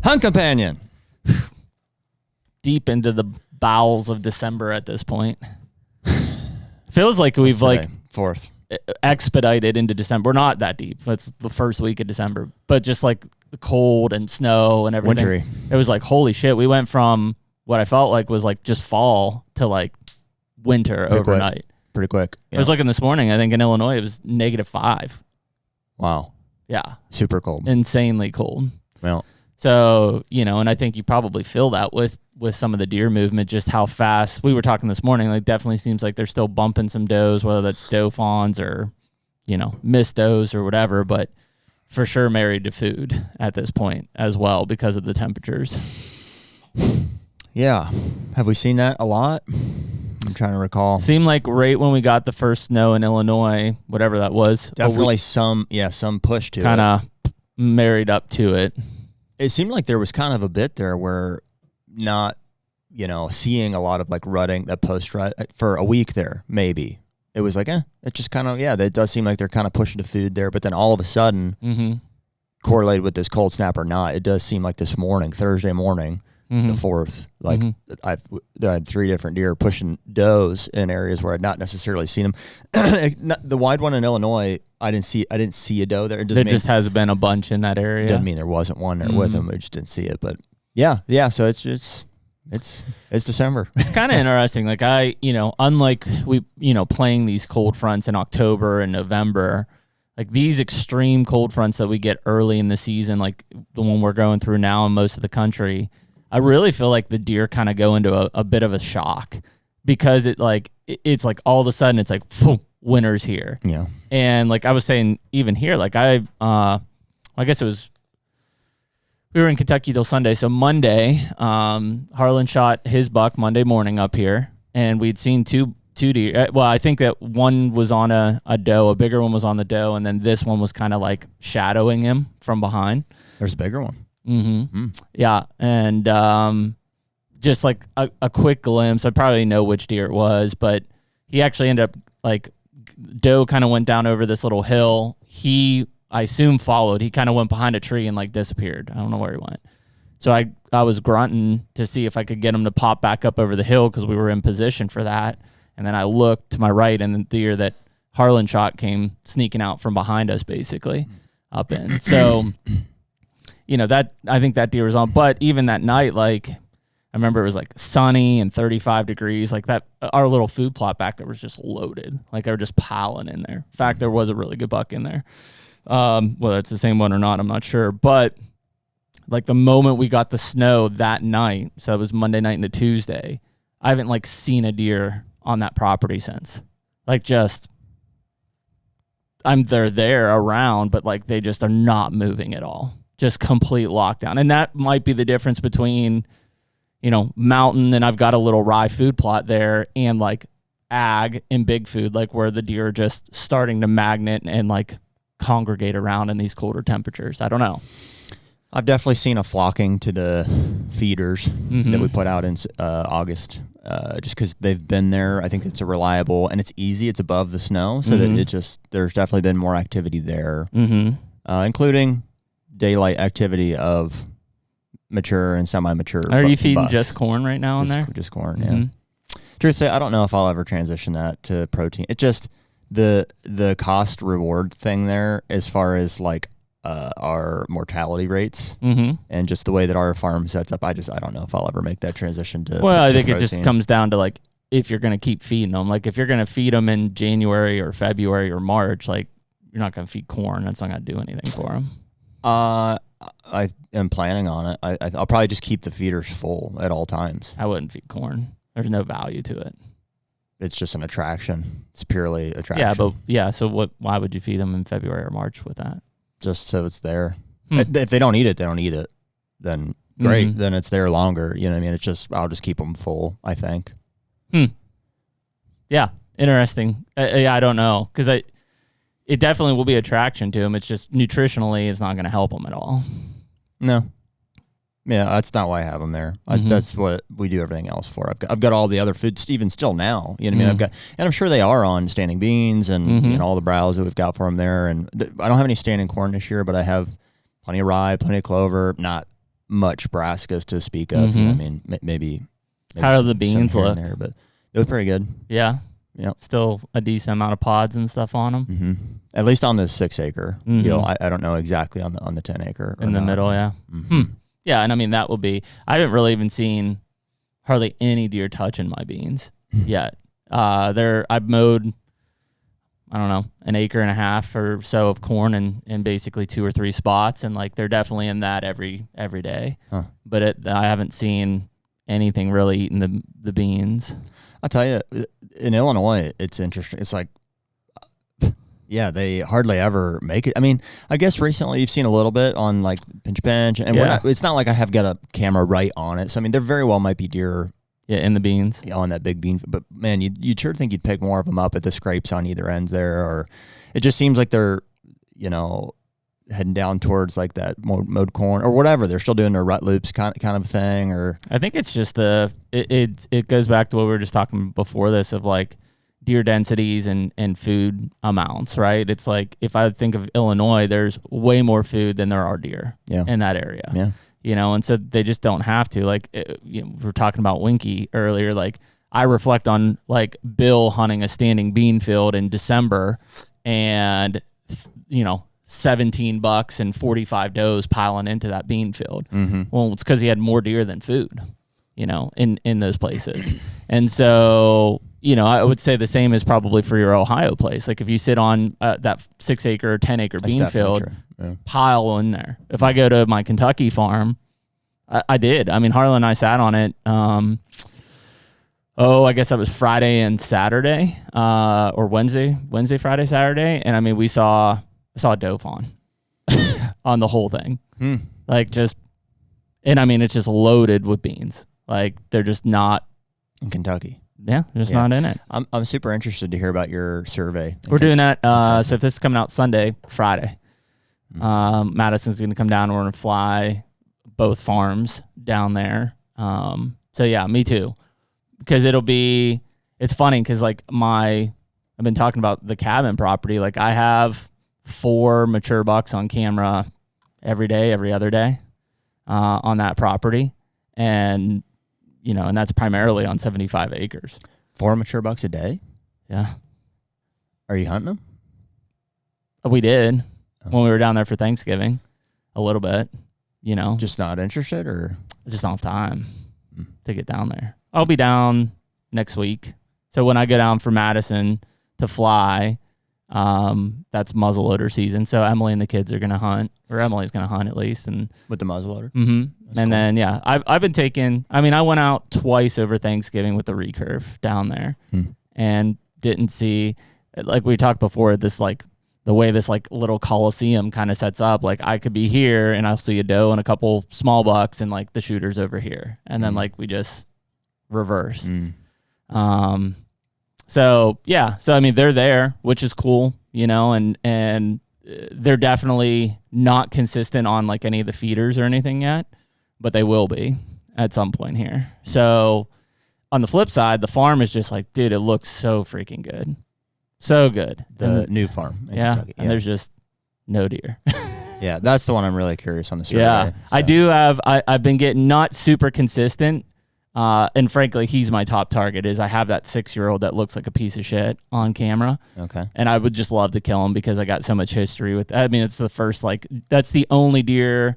Hunt Companion. Deep into the bowels of December at this point. Feels like we've like 4th. Expedited into December. We're not that deep. It's the first week of December, but just like the cold and snow and everything. Wintry. It was like, holy shit. We went from what I felt like was like just fall to like winter overnight. Pretty quick. Yeah. I was looking this morning. I think in Illinois it was -5. Wow. Yeah. Super cold. Insanely cold. Well. So, and I think you probably feel that with some of the deer movement, just how fast. We were talking this morning, like definitely seems like they're still bumping some does, whether that's doe fawns or, missed does or whatever, but for sure married to food at this point as well because of the temperatures. Yeah. Have we seen that a lot? I'm trying to recall. Seemed like right when we got the first snow in Illinois, whatever that was. Definitely some push to it. Kind of married up to it. It seemed like there was kind of a bit there where not, seeing a lot of like rutting, that post-rut for a week there, maybe. It was like, it just kind of, it does seem like they're kind of pushing the food there. But then all of a sudden, correlated with this cold snap or not, it does seem like this morning, Thursday morning, the 4th, like I had 3 different deer pushing does in areas where I'd not necessarily seen them. The wide one in Illinois, I didn't see a doe there. There just has been a bunch in that area. Doesn't mean there wasn't one there with them. We just didn't see it. But yeah. So it's December. It's kind of interesting. Like unlike we, playing these cold fronts in October and November, like these extreme cold fronts that we get early in the season, like the one we're going through now in most of the country, I really feel like the deer kind of go into a bit of a shock because it's like all of a sudden it's like winter's here. Yeah. And like I was saying, even here, like I guess it was, we were in Kentucky till Sunday. So Monday, Harlan shot his buck Monday morning up here, and we'd seen two deer. Well, I think that one was on a doe, a bigger one was on the doe, and then this one was kind of like shadowing him from behind. There's a bigger one. Yeah, and just like a quick glimpse. I probably know which deer it was, but he actually ended up like doe kind of went down over this little hill. I assume followed. He kind of went behind a tree and like disappeared. I don't know where he went. So I was grunting to see if I could get him to pop back up over the hill because we were in position for that. And then I looked to my right, and the deer that Harlan shot came sneaking out from behind us, basically up in. So. That I think that deer was on, but even that night, like I remember it was like sunny and 35 degrees, like that. Our little food plot back there was just loaded, like they were just piling in there. In fact, there was a really good buck in there. Whether it's the same one or not, I'm not sure. But like the moment we got the snow that night, so it was Monday night into Tuesday, I haven't like seen a deer on that property since. Like they're there around, but like they just are not moving at all. Just complete lockdown. And that might be the difference between, mountain, and I've got a little rye food plot there, and like ag and big food, like where the deer are just starting to magnet and like congregate around in these colder temperatures. I don't know. I've definitely seen a flocking to the feeders that we put out in August, just because they've been there. I think it's a reliable, and it's easy. It's above the snow, so that there's definitely been more activity there, including daylight activity of mature and semi-mature. Are you feeding bucks. just corn right now in there? Just corn, yeah. Truthfully, I don't know if I'll ever transition that to protein. It just the cost reward thing there, as far as like our mortality rates and just the way that our farm sets up. I don't know if I'll ever make that transition to. Well, I think protein. it just comes down to like if you're going to keep feeding them. Like if you're going to feed them in January or February or March, like you're not going to feed corn. That's not going to do anything for them. I am planning on it. I'll probably just keep the feeders full at all times. I wouldn't feed corn. There's no value to it. It's just an attraction. It's purely attraction. So why would you feed them in February or March with that? Just so it's there. If they don't eat it, they don't eat it. Then great. Then it's there longer. You know what I mean? I'll just keep them full, I think. Yeah. Interesting. I don't know. Because it definitely will be attraction to them. It's just nutritionally, it's not going to help them at all. No. Yeah, that's not why I have them there. That's what we do everything else for. I've got all the other foods even still now. You know what I mean? And I'm sure they are on standing beans and all the browse that we've got for them there. And I don't have any standing corn this year, but I have plenty of rye, plenty of clover. Not much brassicas to speak of. You know what I mean, maybe how do the beans here look? and there, but they look pretty good. Yeah. Yep. Still a decent amount of pods and stuff on them. Mm-hmm. At least on the 6 acre. You know, I don't know exactly on the 10 acre. In the middle, yeah. Yeah, and I mean that will be. I haven't really even seen hardly any deer touching my beans yet. I've mowed, I don't know, an acre and a half or so of corn in basically 2 or 3 spots, and like they're definitely in that every day. Huh. But I haven't seen anything really eating the beans. I'll tell you, in Illinois, it's interesting. It's like, yeah, they hardly ever make it. I mean, I guess recently you've seen a little bit on like pinch, and it's not like I have got a camera right on it. So I mean, there very well might be deer. Yeah, in the beans. Yeah, on that big bean. But man, you'd sure think you'd pick more of them up at the scrapes on either ends there, or it just seems like they're, you know, heading down towards like that mowed corn or whatever. They're still doing their rut loops kind of thing. Or I think it's just it goes back to what we were just talking before this of like deer densities and food amounts, right? It's like if I think of Illinois, there's way more food than there are deer in that area. Yeah. You know, and so they just don't have to. Like, you know, we were talking about Winky earlier. Like, I reflect on like Bill hunting a standing bean field in December, and you know, 17 bucks and 45 does piling into that bean field. Well, it's because he had more deer than food, you know, in those places. And so, you know, I would say the same is probably for your Ohio place. Like if you sit on that 6 acre or 10 acre bean field, pile in there. If I go to my Kentucky farm, I did. I mean, Harlan and I sat on it. I guess that was Friday and Saturday, or Wednesday, Friday, Saturday. And I mean, I saw a doe fawn on the whole thing. Like and I mean, it's just loaded with beans. Like they're just not in Kentucky. Yeah, they're just not in it. I'm super interested to hear about your survey. We're doing that. So if this is coming out Friday, Madison's going to come down. We're going to fly both farms down there. So yeah, me too. Because it's funny because like I've been talking about the cabin property. Like I have 4 mature bucks on camera every other day on that property. And, you know, and that's primarily on 75 acres. 4 mature bucks a day? Yeah. Are you hunting them? We did when we were down there for Thanksgiving a little bit, you know. Just not interested or? Just don't have time to get down there. I'll be down next week. So when I go down for Madison to fly, that's muzzleloader season. So Emily and the kids are going to hunt, or Emily's going to hunt at least. And with the muzzleloader? And cool. Then, yeah, I've been I went out twice over Thanksgiving with the recurve down there and didn't see, like we talked before, this like the way this like little coliseum kind of sets up. Like I could be here and I'll see a doe and a couple small bucks and like the shooter's over here. And then like we just reverse. So yeah, so I mean they're there, which is cool, you know, and they're definitely not consistent on like any of the feeders or anything yet, but they will be at some point here. So on the flip side, the farm is just like, dude, it looks so freaking good. So good. The new farm in Kentucky. And there's just no deer. Yeah, that's the one I'm really curious on the survey. Yeah, so. I've been getting not super consistent. And frankly, he's my top target. I have that 6-year-old that looks like a piece of shit on camera. Okay. And I would just love to kill him because I got so much history with. I mean, it's the first that's the only deer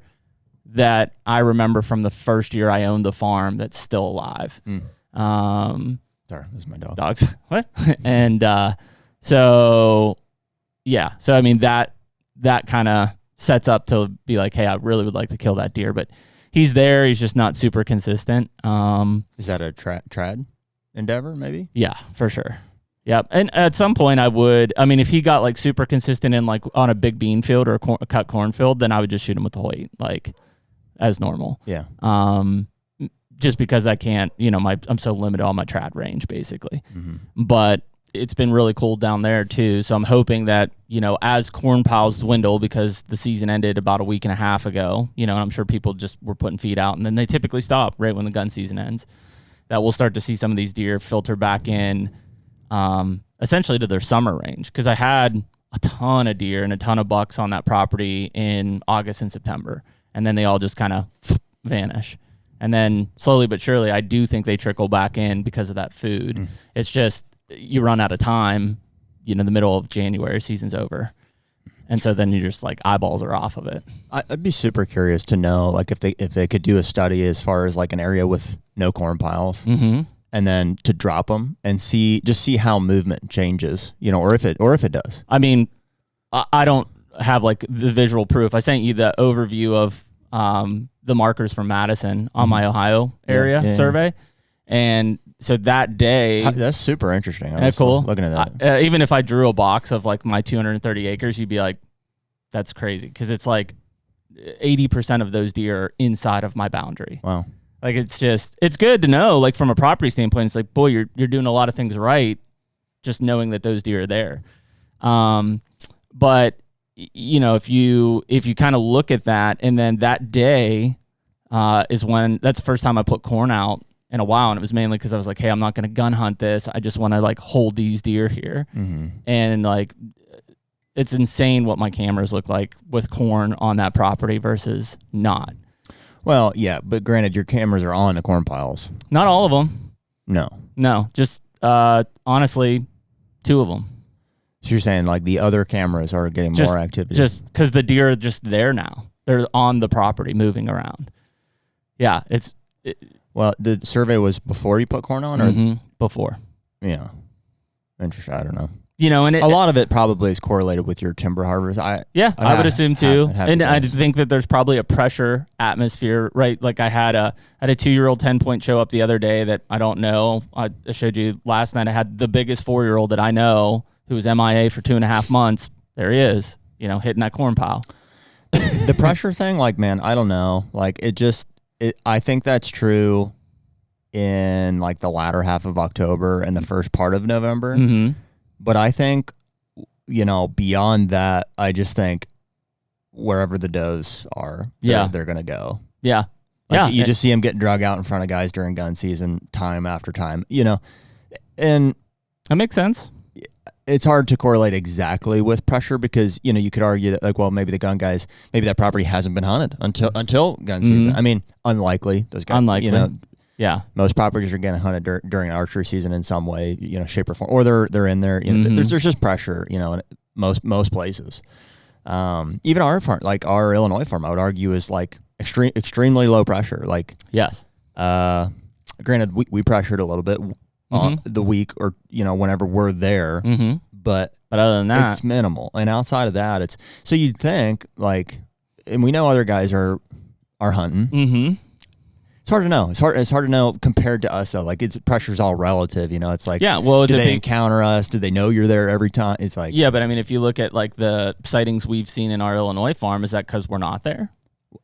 that I remember from the first year I owned the farm that's still alive. Sorry, this is my dog. Dogs. What? And so yeah. So I mean that kind of sets up to be like, hey, I really would like to kill that deer, but. He's there. He's just not super consistent. Is that a trad endeavor, maybe? Yeah, for sure. Yep. And at some point I would, I mean, if he got like super consistent in like on a big bean field or a cut corn field, then I would just shoot him with the Hoyt, like as normal. Yeah. Just because I can't, you know, I'm so limited on my trad range basically. But it's been really cool down there too. So I'm hoping that, you know, as corn piles dwindle, because the season ended about a week and a half ago, you know, and I'm sure people just were putting feed out and then they typically stop right when the gun season ends, that we'll start to see some of these deer filter back in essentially to their summer range. Cause I had a ton of deer and a ton of bucks on that property in August and September. And then they all just kind of vanish. And then slowly but surely, I do think they trickle back in because of that food. It's just you run out of time, the middle of January, season's over. And so then you're just like eyeballs are off of it. I'd be super curious to know like if they could do a study as far as like an area with no corn piles, and then to drop them and see how movement changes, or if it does. I mean, I don't have like the visual proof. I sent you the overview of the markers from Madison on my Ohio area survey, and so that day, that's super interesting. That's cool. Looking at that, even if I drew a box of like my 230 acres, you'd be like, "That's crazy," because it's like 80% of those deer are inside of my boundary. Wow. Like it's good to know. Like from a property standpoint, it's like, boy, you're doing a lot of things right, just knowing that those deer are there. But if you kind of look at that, and then that day is when that's the first time I put corn out in a while, and it was mainly because I was like, hey, I'm not going to gun hunt this. I just want to like hold these deer here, and like it's insane what my cameras look like with corn on that property versus not. Well, yeah, but granted, your cameras are on the corn piles. Not all of them. No, just honestly, 2 of them. So you're saying like the other cameras are getting more activity? Just because the deer are just there now. They're on the property moving around. Yeah, well, the survey was before you put corn on, or before? Yeah, interesting. I don't know. And a lot of it probably is correlated with your timber harvest. I would assume too. And I think that there's probably a pressure atmosphere, right? Like I had a 2-year-old 10-point show up the other day that I don't know. I showed you last night. I had the biggest 4-year-old that I know who was MIA for 2.5 months. There he is, hitting that corn pile. The pressure thing, like, man, I don't know. Like I think that's true in like the latter half of October and the first part of November. But I think, beyond that, I just think wherever the does are, they're going to go. Yeah. You just see them getting drug out in front of guys during gun season time after time, and that makes sense. It's hard to correlate exactly with pressure because, you could argue that like, well, maybe the gun guys, maybe that property hasn't been hunted until gun season. I mean, unlikely. Those guys, unlikely. Yeah, most properties are getting hunted during archery season in some way, shape or form, or they're in there. There's just pressure, in most places. Even our farm, like our Illinois farm, I would argue is like extremely low pressure. Like yes, granted we pressured a little bit the week or whenever we're there, but other than that, it's minimal. And outside of that, it's so you'd think like, and we know other guys are hunting. It's hard to know. It's hard to know compared to us though. Like pressure's all relative, It's like, yeah. Well, do they encounter us? Do they know you're there every time? It's like, yeah. But I mean, if you look at like the sightings we've seen in our Illinois farm, is that because we're not there?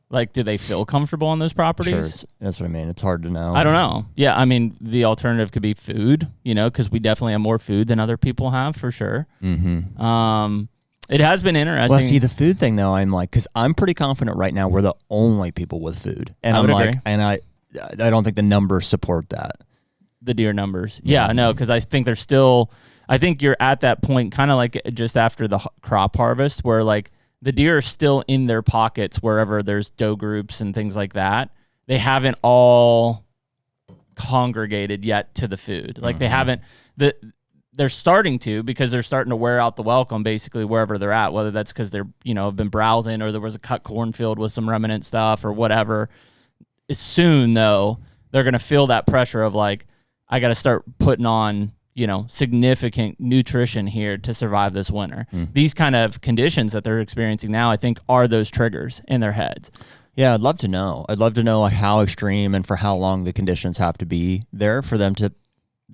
Like, do they feel comfortable on those properties? Sure, that's what I mean. It's hard to know. I don't know. Yeah, I mean, the alternative could be food. Because we definitely have more food than other people have for sure. It has been interesting. Well, see, the food thing though, I'm like, because I'm pretty confident right now we're the only people with food, and I'm like, and I don't think the numbers support that. The deer numbers, yeah, no, because I think there's still. I think you're at that point, kind of like just after the crop harvest, where like the deer are still in their pockets wherever there's doe groups and things like that. They haven't all congregated yet to the food. Like they haven't. They're starting to, because they're starting to wear out the welcome basically wherever they're at, whether that's because they're, have been browsing or there was a cut cornfield with some remnant stuff or whatever. Soon, though, they're going to feel that pressure of like, I got to start putting on, significant nutrition here to survive this winter. These kind of conditions that they're experiencing now, I think, are those triggers in their heads. Yeah, I'd love to know. I'd love to know like how extreme and for how long the conditions have to be there for them to,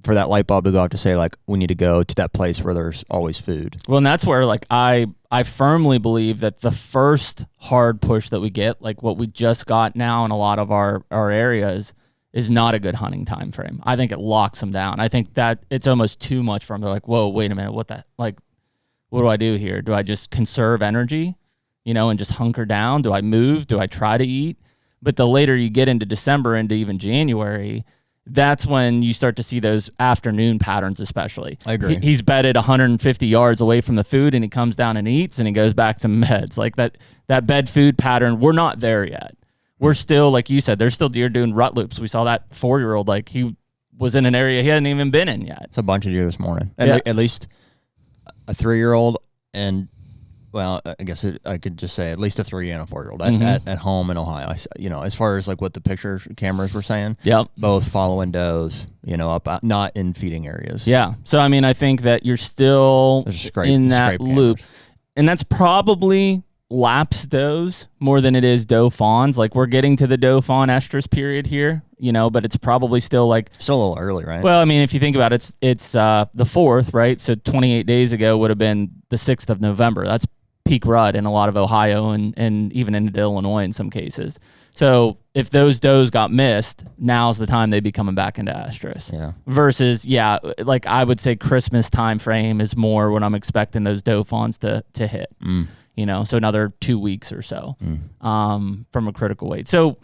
for that light bulb to go out to say like, we need to go to that place where there's always food. Well, and that's where like I firmly believe that the first hard push that we get, like what we just got now in a lot of our areas, is not a good hunting time frame. I think it locks them down. I think that it's almost too much for them. They're like, whoa, wait a minute, what do I do here? Do I just conserve energy, and just hunker down? Do I move? Do I try to eat? But the later you get into December, into even January, that's when you start to see those afternoon patterns, especially. I agree. He's bedded 150 yards away from the food, and he comes down and eats, and he goes back to meds. Like that bed food pattern, we're not there yet. we're still, like you said, there's still deer doing rut loops. We saw that 4-year-old, like he was in an area he hadn't even been in yet. It's a bunch of deer this morning. At least a 3-year-old and, well, I guess I could just say at least a 3 and a 4-year-old at home in Ohio. As far as like what the cameras were saying, both following does, up, not in feeding areas. Yeah. So, I mean, I think that you're still in that loop. And that's probably lapsed does more than it is doe fawns. Like we're getting to the doe fawn estrus period here, but it's probably still a little early, right? Well, I mean, if you think about it, it's the 4th, right? So 28 days ago would have been the 6th of November. That's peak rut in a lot of Ohio and even into Illinois in some cases. So if those does got missed, now's the time they'd be coming back into estrus. Yeah. Versus, like I would say Christmas time frame is more when I'm expecting those doe fawns to hit. So another 2 weeks or so from a critical weight. So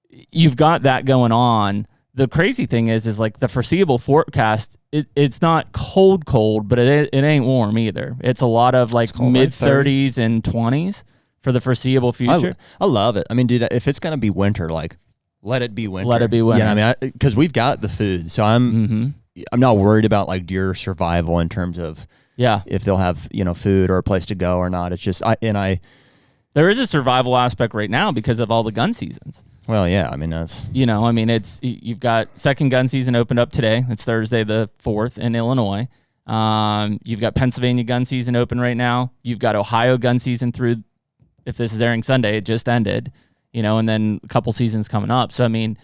you've got that going on. The crazy thing is like the foreseeable forecast, it's not cold, but it ain't warm either. It's a lot of like mid 30s and 20s for the foreseeable future. I love it. I mean, dude, if it's going to be winter, like let it be winter. Let it be winter. Yeah, I mean, because we've got the food. So I'm not worried about like deer survival in terms of if they'll have, food or a place to go or not. It's just there is a survival aspect right now because of all the gun seasons. Well, yeah, I mean, that's... you've got second gun season opened up today. It's Thursday the 4th in Illinois. You've got Pennsylvania gun season open right now. You've got Ohio gun season through, if this is airing Sunday, it just ended, and then a couple seasons coming up. So, I mean,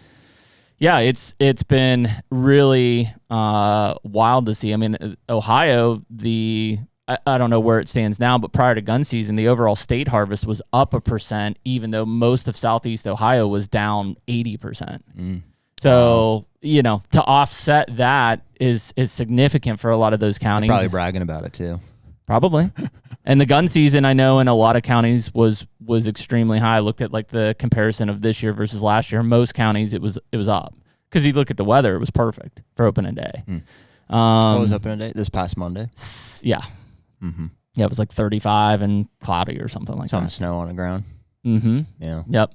yeah, it's been really wild to see. I mean, Ohio, I don't know where it stands now, but prior to gun season, the overall state harvest was up 1%, even though most of Southeast Ohio was down 80%. So, to offset that is significant for a lot of those counties. They're probably bragging about it too. Probably. And the gun season, I know in a lot of counties was extremely high. I looked at like the comparison of this year versus last year. Most counties, it was up. Because you look at the weather, it was perfect for opening day. What was opening day? This past Monday? Yeah. Yeah, it was like 35 and cloudy or something like that. Some snow on the ground. Yeah. Yep.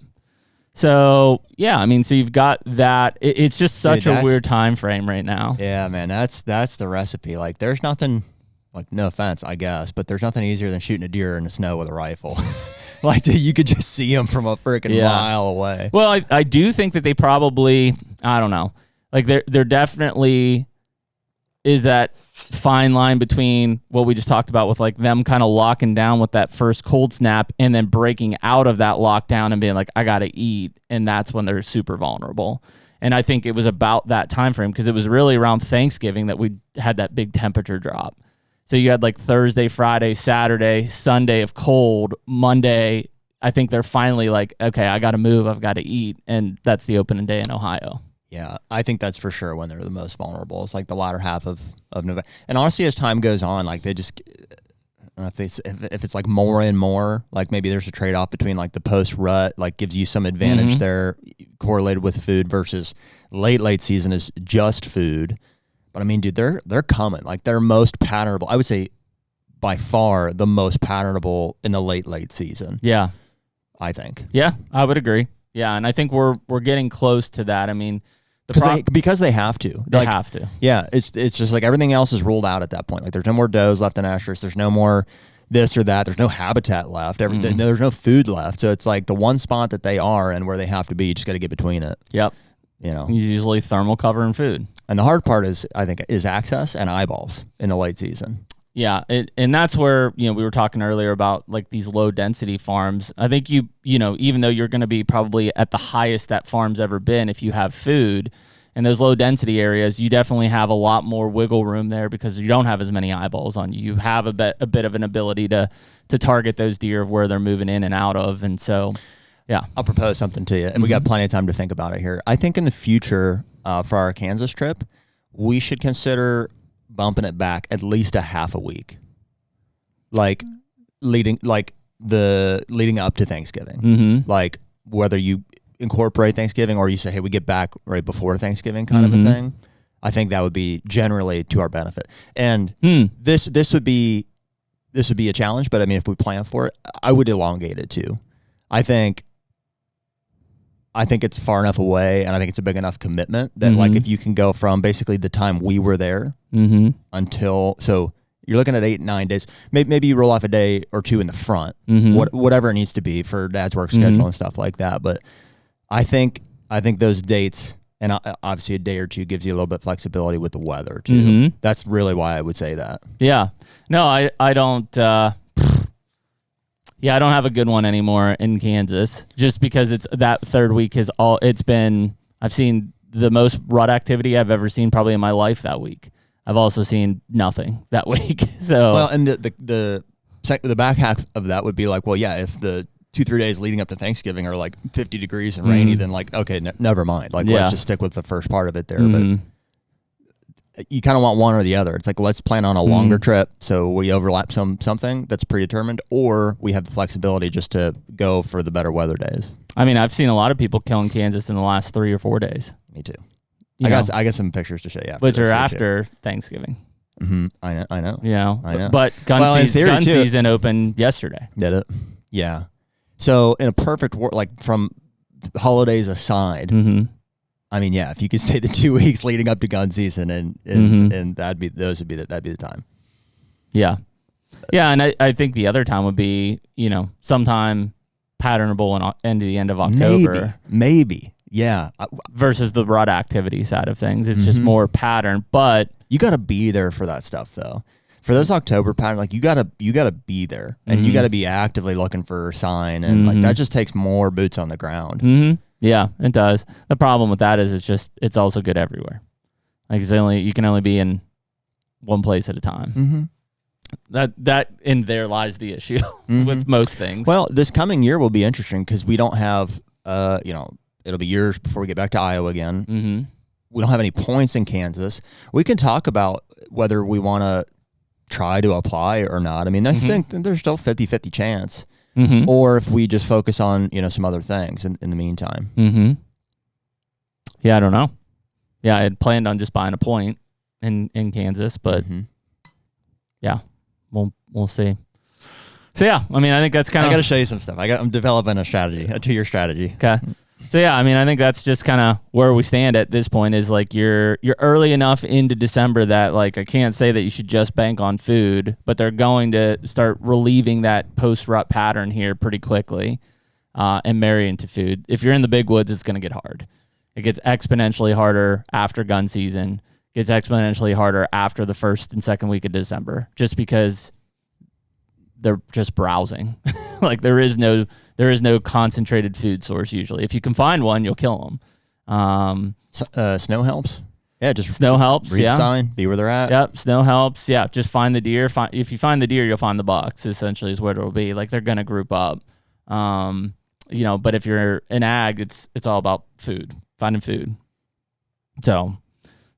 So, yeah, I mean, so you've got that. It's just such a weird time frame right now. Yeah, man, that's the recipe. Like, there's nothing, like, no offense, I guess, but there's nothing easier than shooting a deer in the snow with a rifle. Like, you could just see them from a freaking mile away. Well, I do think that they probably, I don't know, like, they're definitely is that fine line between what we just talked about with like them kind of locking down with that first cold snap and then breaking out of that lockdown and being like, I got to eat. And that's when they're super vulnerable. And I think it was about that time frame because it was really around Thanksgiving that we had that big temperature drop. So you had like Thursday, Friday, Saturday, Sunday of cold, Monday. I think they're finally like, okay, I got to move. I've got to eat. And that's the opening day in Ohio. Yeah, I think that's for sure when they're the most vulnerable. It's like the latter half of November. And honestly, as time goes on, like they just, I don't know if it's like more and more, like maybe there's a trade-off between like the post-rut, like gives you some advantage there correlated with food versus late season is just food. But I mean, dude, they're coming. Like they're most patternable. I would say by far the most patternable in the late season. Yeah. I think. Yeah, I would agree. Yeah, and I think we're getting close to that. I mean, because they have to. They have to. Yeah, it's just like everything else is ruled out at that point. Like there's no more does left in estrus. There's no more this or that. There's no habitat left. There's no food left. So it's like the one spot that they are and where they have to be. You just got to get between it. Yep. Usually thermal cover and food. And the hard part is, I think, is access and eyeballs in the late season. Yeah, and that's where, we were talking earlier about like these low density farms. I think even though you're going to be probably at the highest that farm's ever been, if you have food in those low density areas, you definitely have a lot more wiggle room there because you don't have as many eyeballs on you. You have a bit of an ability to target those deer of where they're moving in and out of. And so, yeah. I'll propose something to you, and we got plenty of time to think about it here. I think in the future for our Kansas trip, we should consider bumping it back at least a half a week, like leading up to Thanksgiving. Like whether you incorporate Thanksgiving or you say, hey, we get back right before Thanksgiving kind of a thing. I think that would be generally to our benefit. And this would be a challenge, but I mean, if we plan for it, I would elongate it too. I think I think it's far enough away, and I think it's a big enough commitment that like if you can go from basically the time we were there until so you're looking at 8-9 days. Maybe you roll off a day or two in the front, whatever it needs to be for Dad's work schedule and stuff like that. But I think those dates, and obviously a day or two gives you a little bit of flexibility with the weather too. That's really why I would say that. Yeah. No, I don't. Yeah, I don't have a good one anymore in Kansas, just because it's that third week I've seen the most rut activity I've ever seen probably in my life that week. I've also seen nothing that week. So well, and the back half of that would be like, well, yeah, if the 2-3 days leading up to Thanksgiving are like 50 degrees and rainy, then like, okay, never mind. Like, let's just stick with the first part of it there. But you kind of want one or the other. It's like, let's plan on a longer trip so we overlap something that's predetermined, or we have the flexibility just to go for the better weather days. I mean, I've seen a lot of people killing Kansas in the last 3 or 4 days. Me too. I got some pictures to show you. Which are after Thanksgiving. I know. Yeah. I know. But gun season opened yesterday. Did it? Yeah. So in a perfect world, like from holidays aside, I mean, yeah, if you could stay the 2 weeks leading up to gun season, and that'd be the time. Yeah, yeah, and I think the other time would be sometime patternable and the end of October, maybe, yeah. Versus the rut activity side of things, it's just more pattern. But you got to be there for that stuff, though. For those October pattern, like you gotta be there, and you gotta be actively looking for a sign, and like that just takes more boots on the ground. Yeah, it does. The problem with that is it's also good everywhere. Like you can only be in one place at a time. That in there lies the issue with most things. Well, this coming year will be interesting because we don't have it'll be years before we get back to Iowa again. We don't have any points in Kansas. We can talk about whether we want to try to apply or not. I mean, I think there's still 50-50 chance. Or if we just focus on, some other things in the meantime. Yeah, I don't know. Yeah, I had planned on just buying a point in Kansas, but yeah, we'll see. So yeah, I mean, I think that's kind of... I got to show you some stuff. I'm developing a 2-year strategy. Okay. So yeah, I mean, I think that's just kind of where we stand at this point is like you're early enough into December that like I can't say that you should just bank on food, but they're going to start relieving that post-rut pattern here pretty quickly and marry into food. If you're in the big woods, it's going to get hard. It gets exponentially harder after gun season. It gets exponentially harder after the first and second week of December, just because they're just browsing. Like there is no concentrated food source usually. If you can find one, you'll kill them. Snow helps. Yeah, just snow helps. Read sign, be where they're at. Yep, snow helps. Yeah, just find the deer. If you find the deer, you'll find the bucks. Essentially, is what it'll be. Like they're gonna group up. But if you're in ag, it's all about food, finding food. So,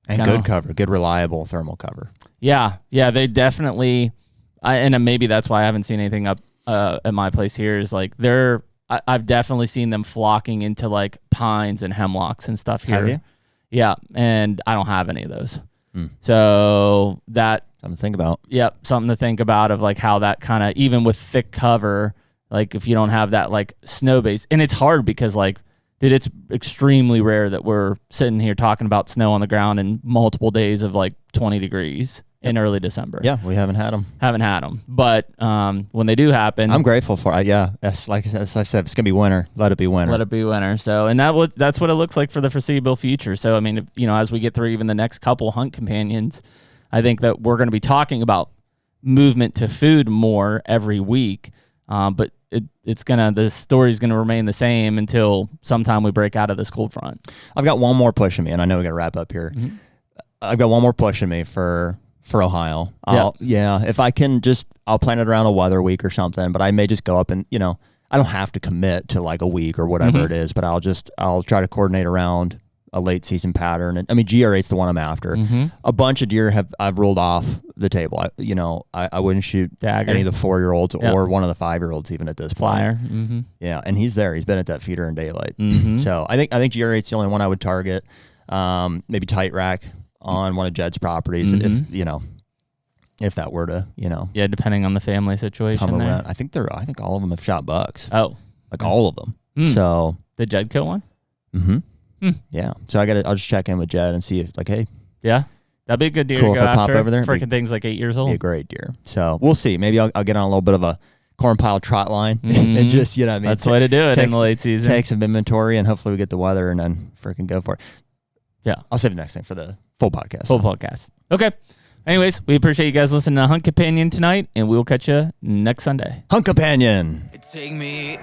and good cover, good reliable thermal cover. Yeah, they definitely. And maybe that's why I haven't seen anything up at my place here is like I've definitely seen them flocking into like pines and hemlocks and stuff here. Have you? Yeah, and I don't have any of those. So that something to think about. Yep, something to think about of like how that kind of, even with thick cover, like if you don't have that like snow base, and it's hard because like, dude, it's extremely rare that we're sitting here talking about snow on the ground in multiple days of like 20 degrees. In early December. Yeah, we haven't had them. But when they do happen... I'm grateful for it. Yeah, like I said, it's going to be winter. Let it be winter. So, and that's what it looks like for the foreseeable future. So, I mean, as we get through even the next couple hunt companions, I think that we're going to be talking about movement to food more every week. But the story's going to remain the same until sometime we break out of this cold front. I've got one more push in me, and I know we got to wrap up here. I've got one more push in me for Ohio. If I can I'll plan it around a weather week or something, but I may just go up and, I don't have to commit to like a week or whatever it is, but I'll try to coordinate around a late season pattern. And I mean, GR8's the one I'm after. A bunch of deer I've ruled off the table. I wouldn't shoot Dagger. Any of the 4-year-olds or one of the 5-year-olds even at this Flyer. point. Yeah. And he's there. He's been at that feeder in daylight. So I think GR8's the only one I would target. Maybe tight rack on one of Jed's properties, if that were to, Yeah, depending on the family situation. Come around. I think all of them have shot bucks. Oh. Like all of them. So did Jed kill one? Yeah. So I'll just check in with Jed and see if like, hey, Yeah. That'd be a good deer cool to if go I pop after. over there. Freaking thing's like 8 years old. Be a great deer. So we'll see. Maybe I'll get on a little bit of a corn pile trot line and just, you know what I mean? That's the way to do it in the late season. Take some inventory and hopefully we get the weather and then freaking go for it. Yeah. I'll save the next thing for the full podcast. Podcast. Okay. Anyways, we appreciate you guys listening to Hunt Companion tonight, and we will catch you next Sunday. Hunt Companion. Take me